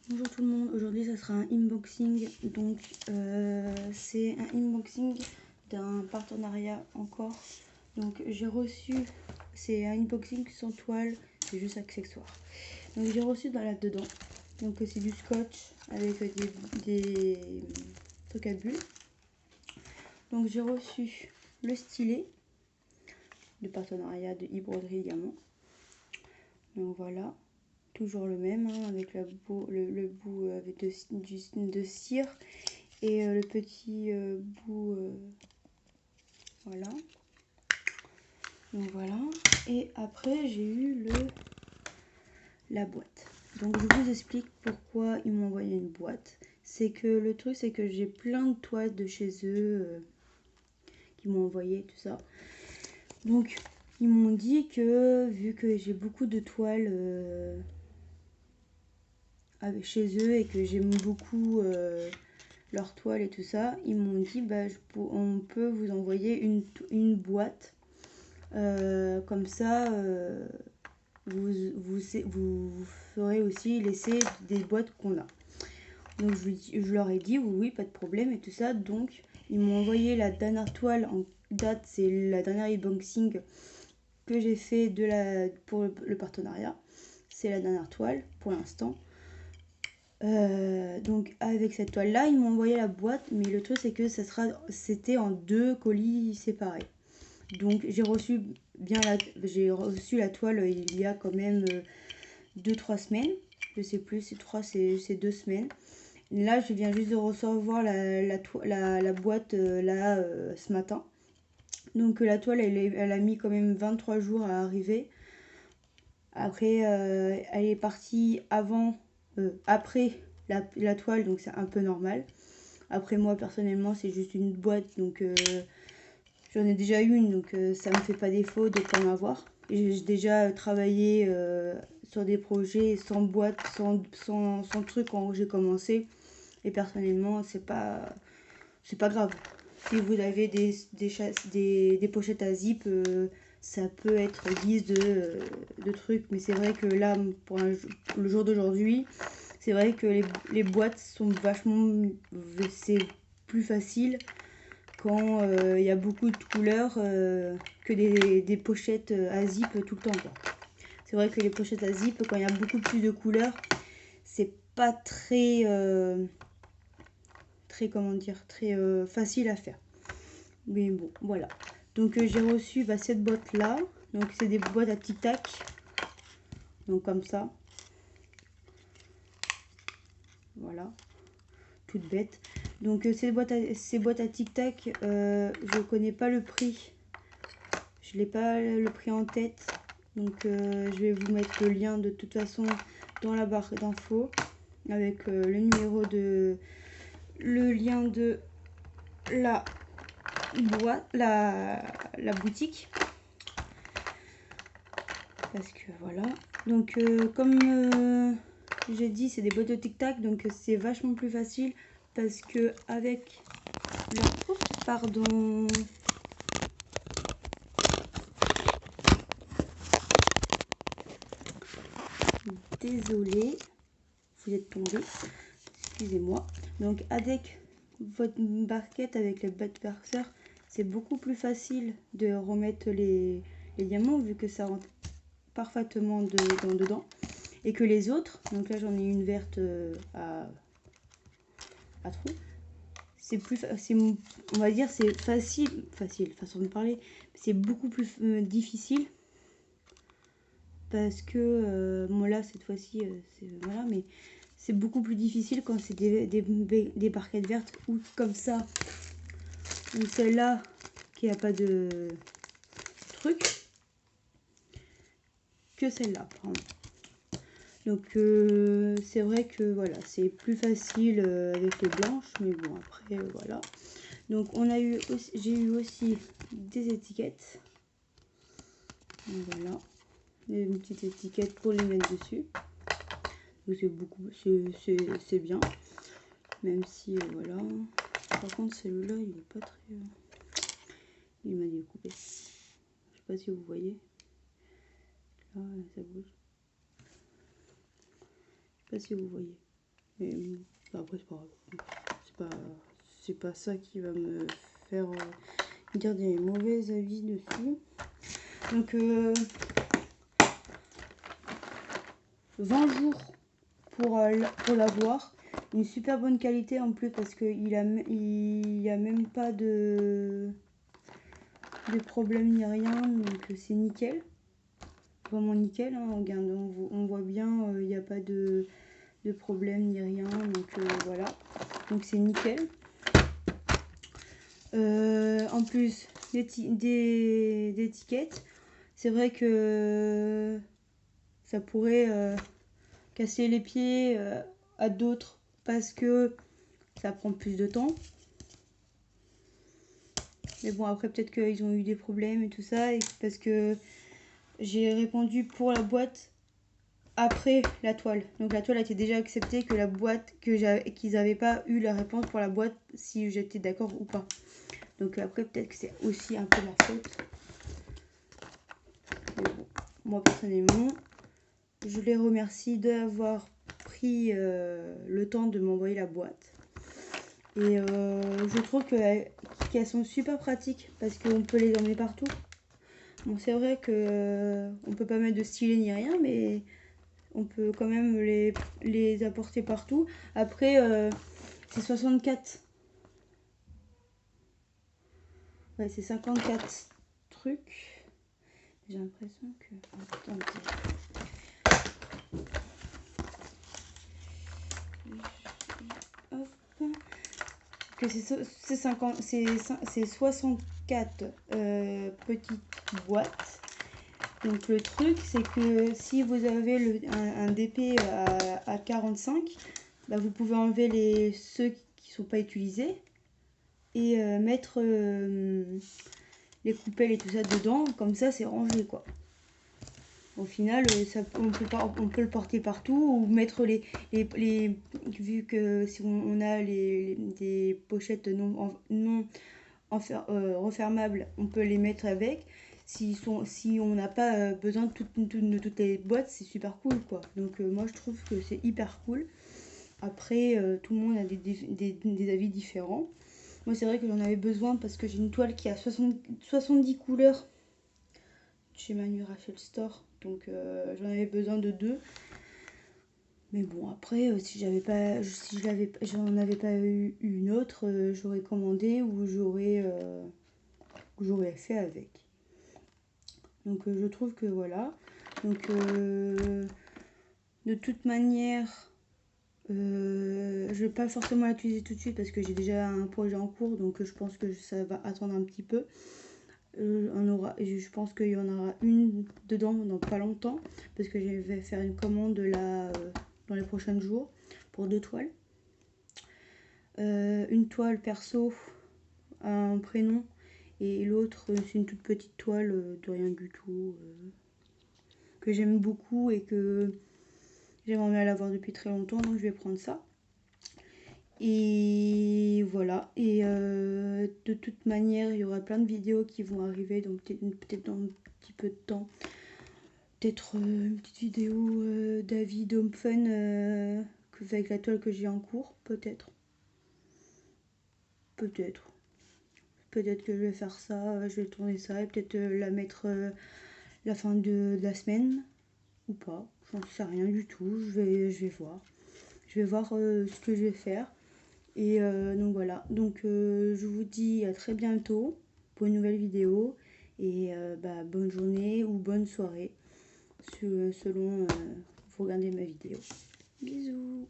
Bonjour tout le monde, aujourd'hui ça sera un unboxing, donc c'est un unboxing d'un partenariat encore. Donc j'ai reçu, c'est un unboxing sans toile, c'est juste accessoire. Donc j'ai reçu là-dedans, donc c'est du scotch avec des trucs à bulles. Donc j'ai reçu le stylet de partenariat de e-broderie également. Donc voilà. Toujours le même, hein, avec le bout avec de cire et le petit bout, voilà. Donc voilà. Et après j'ai eu la boîte. Donc je vous explique pourquoi ils m'ont envoyé une boîte. C'est que le truc, c'est que j'ai plein de toiles de chez eux qui m'ont envoyé tout ça. Donc ils m'ont dit que vu que j'ai beaucoup de toiles chez eux et que j'aime beaucoup leur toile et tout ça, ils m'ont dit bah, on peut vous envoyer une boîte. Comme ça, vous ferez aussi l'essai des boîtes qu'on a. Donc je leur ai dit oui, pas de problème et tout ça. Donc ils m'ont envoyé la dernière toile en date, c'est la dernière unboxing que j'ai fait pour le partenariat. C'est la dernière toile pour l'instant. Donc avec cette toile là ils m'ont envoyé la boîte, mais le truc c'est que c'était en 2 colis séparés. Donc j'ai reçu la toile il y a quand même 2-3 semaines, je sais plus, c'est 2 semaines. Là je viens juste de recevoir la boîte là ce matin. Donc la toile elle a mis quand même 23 jours à arriver. Après elle est partie après la toile, donc c'est un peu normal. Après moi personnellement c'est juste une boîte, donc j'en ai déjà une, donc ça me fait pas défaut de pas en avoir. J'ai déjà travaillé sur des projets sans boîte, sans truc quand j'ai commencé, et personnellement c'est pas grave. Si vous avez des pochettes à zip, ça peut être guise de trucs, mais c'est vrai que là pour le jour d'aujourd'hui, c'est vrai que les boîtes sont vachement, c'est plus facile quand il y a beaucoup de couleurs que des pochettes à zip tout le temps, quoi. C'est vrai que les pochettes à zip, quand il y a beaucoup plus de couleurs, c'est pas très comment dire, très facile à faire. Mais bon, voilà. Donc j'ai reçu cette boîte là. Donc c'est des boîtes à tic tac, donc comme ça, voilà, toute bête. Donc ces boîtes à tic tac, je connais pas le prix, je n'ai pas le prix en tête, donc je vais vous mettre le lien de toute façon dans la barre d'infos avec le lien de la boîte, la boutique, parce que voilà. Donc comme j'ai dit, c'est des boîtes de tic tac, donc c'est vachement plus facile parce que avec pardon, désolée, vous êtes tombé, excusez-moi. Donc avec votre barquette, avec le bête perceur, c'est beaucoup plus facile de remettre les diamants vu que ça rentre parfaitement dedans, et que les autres, donc là j'en ai une verte à trou, on va dire c'est facile façon de parler, c'est beaucoup plus difficile parce que moi là cette fois-ci voilà, mais c'est beaucoup plus difficile quand c'est des barquettes vertes ou comme ça, ou celle-là qui a pas de truc, que celle-là, pardon. Donc c'est vrai que voilà, c'est plus facile avec les blanches, mais bon après voilà. Donc j'ai eu aussi des étiquettes. Donc, voilà, une petite étiquette pour les mettre dessus. Donc c'est bien, même si voilà. Par contre celui-là il est pas très, il m'a découpé. Je sais pas si vous voyez. Là ça bouge. Je sais pas si vous voyez. Et après, c'est pas ça qui va me faire dire des mauvais avis dessus. Donc 20 jours pour l'avoir. Une super bonne qualité en plus parce qu'il y a même pas de problème ni rien, donc c'est nickel, vraiment nickel, hein. Regarde, on voit bien, il n'y a pas de problème ni rien, donc voilà, donc c'est nickel. En plus des étiquettes, c'est vrai que ça pourrait casser les pieds à d'autres parce que ça prend plus de temps. Mais bon, après peut-être qu'ils ont eu des problèmes et tout ça, et parce que j'ai répondu pour la boîte après la toile. Donc la toile a été déjà acceptée, que la boîte, qu'ils n'avaient pas eu la réponse pour la boîte, si j'étais d'accord ou pas. Donc après peut-être que c'est aussi un peu ma faute. Mais bon, moi personnellement, je les remercie d'avoir pris le temps de m'envoyer la boîte. Et je trouve qu'elles sont super pratiques parce qu'on peut les emmener partout. Bon, c'est vrai que on peut pas mettre de stylet ni rien, mais on peut quand même les apporter partout. Après, c'est 64. Ouais, c'est 54 trucs. J'ai l'impression que... Attendez. Hop. Que c'est 64 petites boîtes. Donc le truc, c'est que si vous avez un DP à 45, bah, vous pouvez enlever ceux qui ne sont pas utilisés et mettre les coupelles et tout ça dedans. Comme ça, c'est rangé, quoi. Au final, on peut le porter partout ou mettre vu que si on a des pochettes non refermables, on peut les mettre avec. Si on n'a pas besoin de toutes les boîtes, c'est super cool, quoi. Donc moi je trouve que c'est hyper cool. Après, tout le monde a des avis différents. Moi c'est vrai que j'en avais besoin parce que j'ai une toile qui a 70 couleurs chez Manu Rachel Store. Donc j'en avais besoin de 2. Mais bon, après, si j'en avais pas eu une autre, j'aurais commandé ou j'aurais fait avec. Donc je trouve que voilà. Donc de toute manière, je vais pas forcément l'utiliser tout de suite parce que j'ai déjà un projet en cours, donc je pense que ça va attendre un petit peu. Je pense qu'il y en aura une dedans dans pas longtemps parce que je vais faire une commande là dans les prochains jours pour 2 toiles. Une toile perso, un prénom, et l'autre c'est une toute petite toile de rien du tout que j'aime beaucoup et que j'aimerais bien l'avoir depuis très longtemps, donc je vais prendre ça. Et voilà, et de toute manière il y aura plein de vidéos qui vont arriver, donc peut-être dans un petit peu de temps, peut-être une petite vidéo d'avis d'Home Fun avec la toile que j'ai en cours, peut-être que je vais faire ça, je vais tourner ça et peut-être la mettre la fin de la semaine ou pas, j'en sais rien du tout, je vais voir ce que je vais faire. Et donc voilà, donc je vous dis à très bientôt pour une nouvelle vidéo et bonne journée ou bonne soirée selon vous regardez ma vidéo. Bisous.